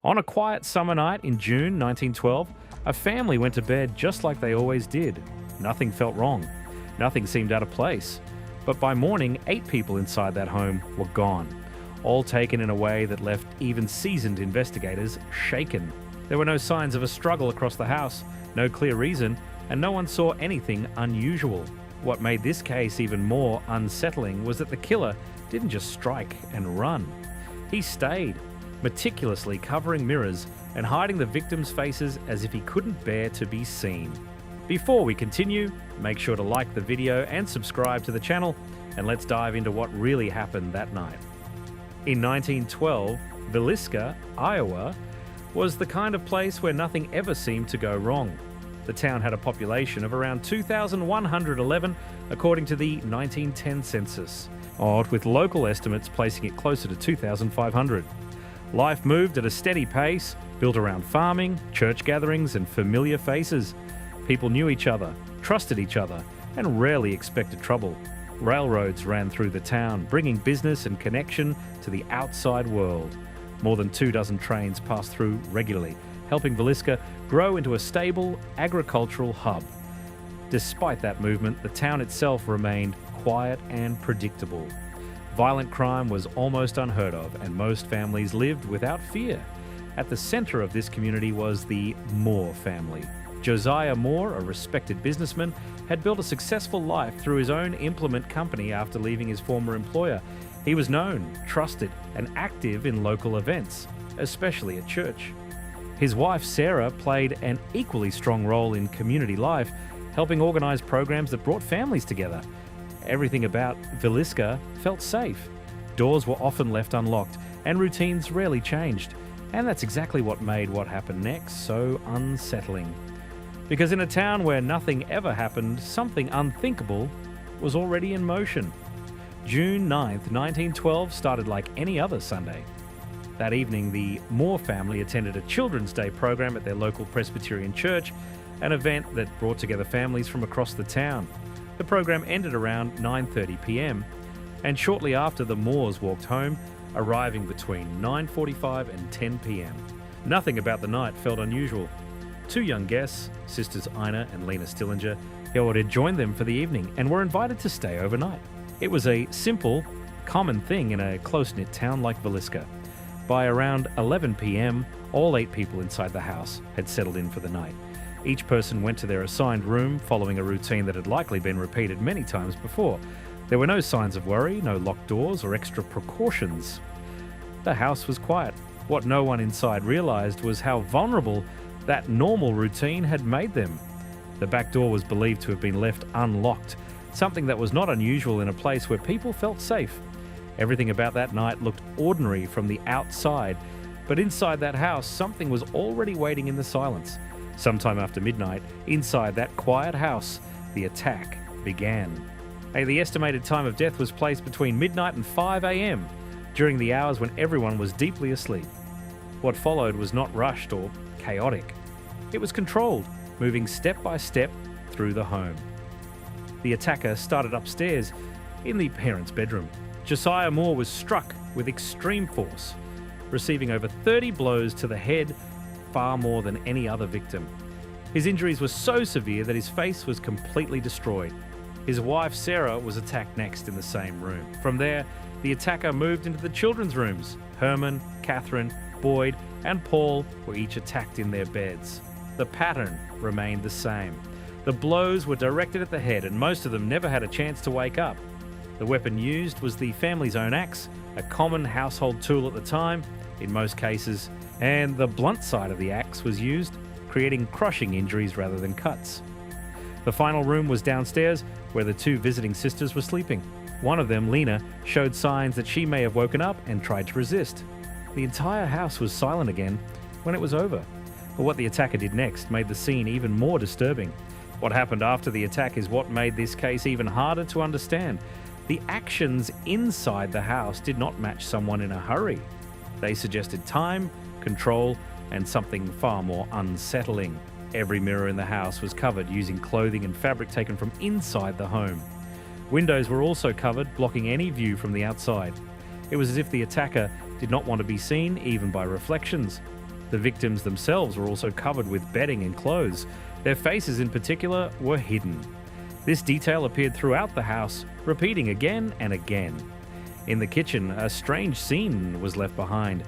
On a quiet summer night in June 1912, a family went to bed just like they always did. Nothing felt wrong. Nothing seemed out of place. But by morning, 8 people inside that home were gone, all taken in a way that left even seasoned investigators shaken. There were no signs of a struggle across the house, no clear reason, and no one saw anything unusual. What made this case even more unsettling was that the killer didn't just strike and run. He stayed, meticulously covering mirrors and hiding the victims' faces as if he couldn't bear to be seen. Before we continue, make sure to like the video and subscribe to the channel, and let's dive into what really happened that night. In 1912, Villisca, Iowa, was the kind of place where nothing ever seemed to go wrong. The town had a population of around 2,111 according to the 1910 census, odd with local estimates placing it closer to 2,500. Life moved at a steady pace, built around farming, church gatherings, and familiar faces. People knew each other, trusted each other, and rarely expected trouble. Railroads ran through the town, bringing business and connection to the outside world. More than 24 trains passed through regularly, helping Villisca grow into a stable agricultural hub. Despite that movement, the town itself remained quiet and predictable. Violent crime was almost unheard of, and most families lived without fear. At the center of this community was the Moore family. Josiah Moore, a respected businessman, had built a successful life through his own implement company after leaving his former employer. He was known, trusted, and active in local events, especially at church. His wife, Sarah, played an equally strong role in community life, helping organize programs that brought families together. Everything about Villisca felt safe. Doors were often left unlocked, and routines rarely changed. And that's exactly what made what happened next so unsettling. Because in a town where nothing ever happened, something unthinkable was already in motion. June 9th, 1912 started like any other Sunday. That evening, the Moore family attended a Children's Day program at their local Presbyterian church, an event that brought together families from across the town. The program ended around 9:30 p.m, and shortly after, the Moores walked home, arriving between 9:45 and 10 p.m. Nothing about the night felt unusual. 2 young guests, sisters Ina and Lena Stillinger, had joined them for the evening and were invited to stay overnight. It was a simple, common thing in a close-knit town like Villisca. By around 11 p.m, all 8 people inside the house had settled in for the night. Each person went to their assigned room, following a routine that had likely been repeated many times before. There were no signs of worry, no locked doors or extra precautions. The house was quiet. What no one inside realized was how vulnerable that normal routine had made them. The back door was believed to have been left unlocked, something that was not unusual in a place where people felt safe. Everything about that night looked ordinary from the outside, but inside that house, something was already waiting in the silence. Sometime after midnight, inside that quiet house, the attack began. The estimated time of death was placed between midnight and 5 a.m, during the hours when everyone was deeply asleep. What followed was not rushed or chaotic. It was controlled, moving step by step through the home. The attacker started upstairs in the parents' bedroom. Josiah Moore was struck with extreme force, receiving over 30 blows to the head, far more than any other victim. His injuries were so severe that his face was completely destroyed. His wife, Sarah, was attacked next in the same room. From there, the attacker moved into the children's rooms. Herman, Catherine, Boyd, and Paul were each attacked in their beds. The pattern remained the same. The blows were directed at the head, and most of them never had a chance to wake up. The weapon used was the family's own axe, a common household tool at the time, in most cases, and the blunt side of the axe was used, creating crushing injuries rather than cuts. The final room was downstairs, where the 2 visiting sisters were sleeping. One of them, Lena, showed signs that she may have woken up and tried to resist. The entire house was silent again when it was over. But what the attacker did next made the scene even more disturbing. What happened after the attack is what made this case even harder to understand. The actions inside the house did not match someone in a hurry. They suggested time, control, and something far more unsettling. Every mirror in the house was covered using clothing and fabric taken from inside the home. Windows were also covered, blocking any view from the outside. It was as if the attacker did not want to be seen, even by reflections. The victims themselves were also covered with bedding and clothes. Their faces in particular were hidden. This detail appeared throughout the house, repeating again and again. In the kitchen, a strange scene was left behind.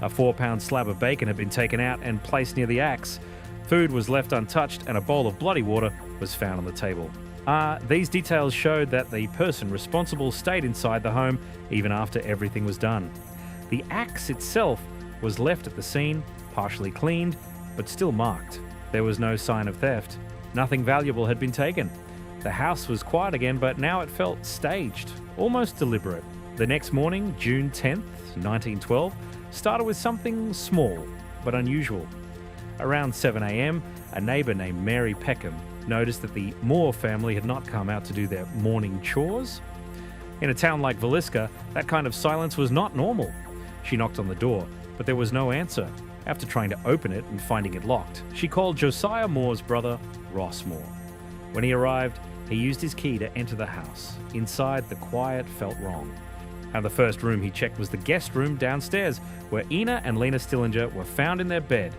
A 4-pound slab of bacon had been taken out and placed near the axe. Food was left untouched and a bowl of bloody water was found on the table. These details showed that the person responsible stayed inside the home even after everything was done. The axe itself was left at the scene, partially cleaned, but still marked. There was no sign of theft. Nothing valuable had been taken. The house was quiet again, but now it felt staged, almost deliberate. The next morning, June 10th, 1912, started with something small but unusual. Around 7 a.m., a neighbour named Mary Peckham noticed that the Moore family had not come out to do their morning chores. In a town like Villisca, that kind of silence was not normal. She knocked on the door, but there was no answer. After trying to open it and finding it locked, she called Josiah Moore's brother, Ross Moore. When he arrived, he used his key to enter the house. Inside, the quiet felt wrong. And the first room he checked was the guest room downstairs, where Ina and Lena Stillinger were found in their bed.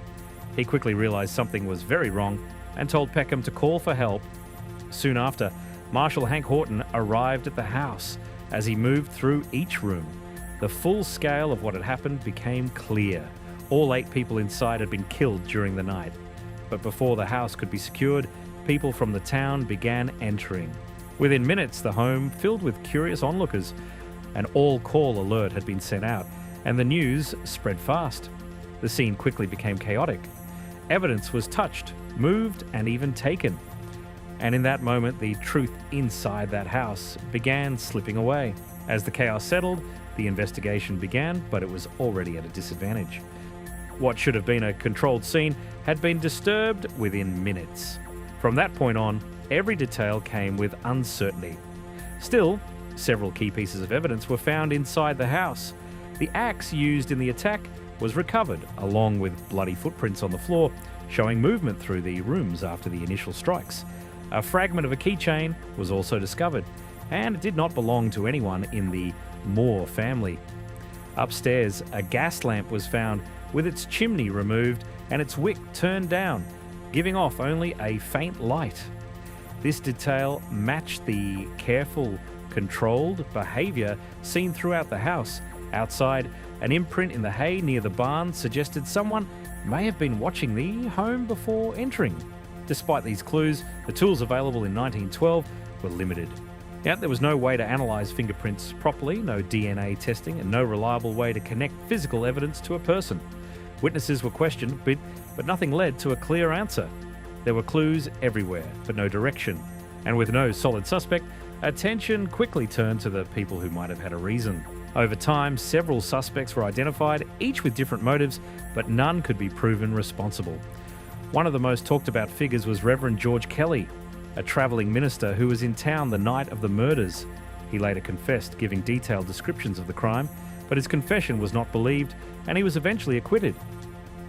He quickly realized something was very wrong and told Peckham to call for help. Soon after, Marshal Hank Horton arrived at the house. As he moved through each room, the full scale of what had happened became clear. All 8 people inside had been killed during the night. But before the house could be secured, people from the town began entering. Within minutes, the home filled with curious onlookers. An all-call alert had been sent out, and the news spread fast. The scene quickly became chaotic. Evidence was touched, moved, and even taken. And in that moment, the truth inside that house began slipping away. As the chaos settled, the investigation began, but it was already at a disadvantage. What should have been a controlled scene had been disturbed within minutes. From that point on, every detail came with uncertainty. Still, several key pieces of evidence were found inside the house. The axe used in the attack was recovered, along with bloody footprints on the floor, showing movement through the rooms after the initial strikes. A fragment of a keychain was also discovered, and it did not belong to anyone in the Moore family. Upstairs, a gas lamp was found with its chimney removed and its wick turned down, giving off only a faint light. This detail matched the careful, controlled behavior seen throughout the house. Outside, an imprint in the hay near the barn suggested someone may have been watching the home before entering. Despite these clues, the tools available in 1912 were limited. Yet there was no way to analyze fingerprints properly, no DNA testing, and no reliable way to connect physical evidence to a person. Witnesses were questioned, but nothing led to a clear answer. There were clues everywhere, but no direction. And with no solid suspect, attention quickly turned to the people who might have had a reason. Over time, several suspects were identified, each with different motives, but none could be proven responsible. One of the most talked about figures was Reverend George Kelly, a travelling minister who was in town the night of the murders. He later confessed, giving detailed descriptions of the crime, but his confession was not believed, and he was eventually acquitted.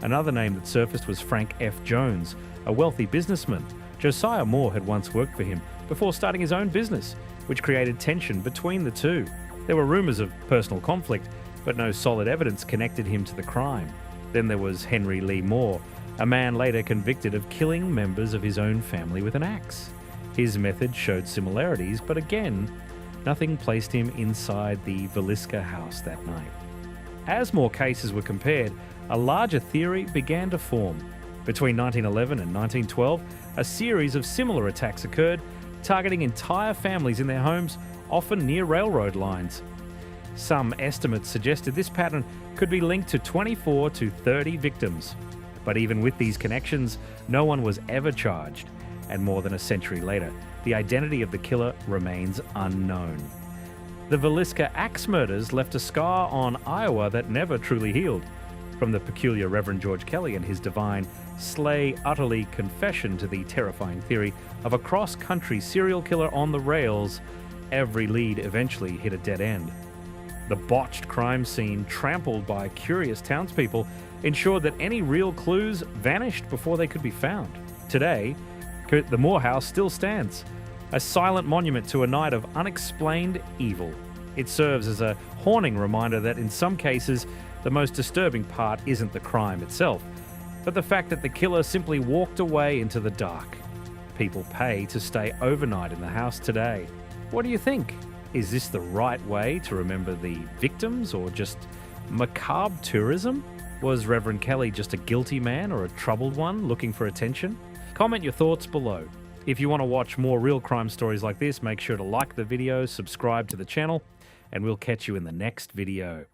Another name that surfaced was Frank F. Jones, a wealthy businessman. Josiah Moore had once worked for him before starting his own business, which created tension between the two. There were rumours of personal conflict, but no solid evidence connected him to the crime. Then there was Henry Lee Moore, a man later convicted of killing members of his own family with an axe. His method showed similarities, but again, nothing placed him inside the Villisca house that night. As more cases were compared, a larger theory began to form. Between 1911 and 1912, a series of similar attacks occurred, targeting entire families in their homes, often near railroad lines. Some estimates suggested this pattern could be linked to 24 to 30 victims. But even with these connections, no one was ever charged. And more than a century later, the identity of the killer remains unknown. The Villisca axe murders left a scar on Iowa that never truly healed. From the peculiar Reverend George Kelly and his divine, slay utterly confession to the terrifying theory of a cross-country serial killer on the rails, every lead eventually hit a dead end. The botched crime scene, trampled by curious townspeople, ensured that any real clues vanished before they could be found. Today, the Moore House still stands, a silent monument to a night of unexplained evil. It serves as a haunting reminder that in some cases, The most disturbing part isn't the crime itself, but the fact that the killer simply walked away into the dark. People pay to stay overnight in the house today. What do you think? Is this the right way to remember the victims, or just macabre tourism? Was Reverend Kelly just a guilty man or a troubled one looking for attention? Comment your thoughts below. If you want to watch more real crime stories like this, make sure to like the video, subscribe to the channel, and we'll catch you in the next video.